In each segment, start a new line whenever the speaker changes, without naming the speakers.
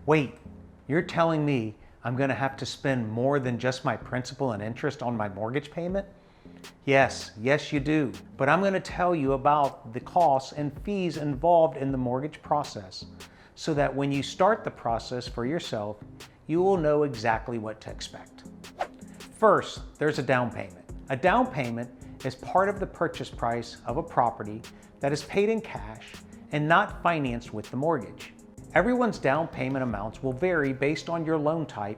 Wait, you're telling me I'm going to have to spend more than just my principal and interest on my mortgage payment? Yes, you do. But I'm going to tell you about the costs and fees involved in the mortgage process so that when you start the process for yourself, you will know exactly what to expect. First, there's a down payment. A down payment is part of the purchase price of a property that is paid in cash and not financed with the mortgage. Everyone's down payment amounts will vary based on your loan type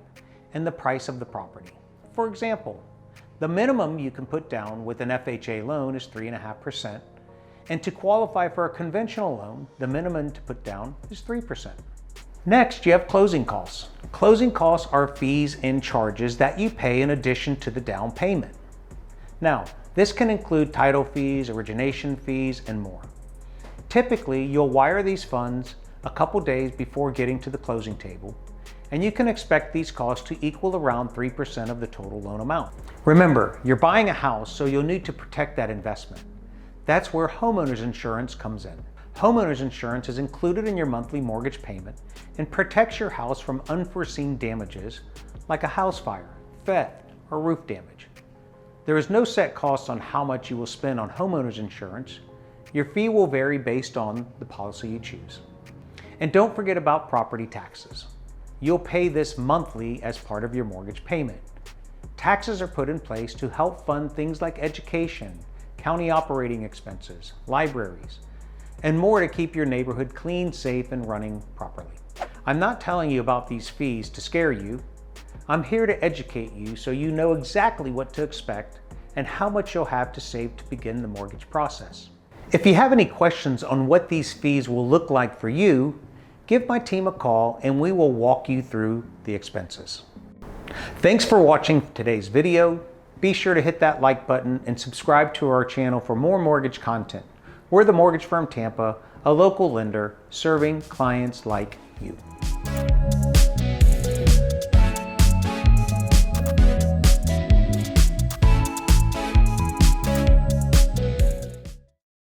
and the price of the property. For example, the minimum you can put down with an FHA loan is 3.5%, and to qualify for a conventional loan, the minimum to put down is 3%. Next, you have closing costs. Closing costs are fees and charges that you pay in addition to the down payment. Now, this can include title fees, origination fees, and more. Typically, you'll wire these funds a couple days before getting to the closing table, and you can expect these costs to equal around 3% of the total loan amount. Remember, you're buying a house, so you'll need to protect that investment. That's where homeowners insurance comes in. Homeowners insurance is included in your monthly mortgage payment and protects your house from unforeseen damages like a house fire, theft, or roof damage. There is no set cost on how much you will spend on homeowners insurance. Your fee will vary based on the policy you choose. And don't forget about property taxes. You'll pay this monthly as part of your mortgage payment. Taxes are put in place to help fund things like education, county operating expenses, libraries, and more to keep your neighborhood clean, safe, and running properly. I'm not telling you about these fees to scare you. I'm here to educate you so you know exactly what to expect and how much you'll have to save to begin the mortgage process. If you have any questions on what these fees will look like for you, give my team a call and we will walk you through the expenses. Thanks for watching today's video. Be sure to hit that like button and subscribe to our channel for more mortgage content. We're the Mortgage Firm Tampa, a local lender serving clients like you.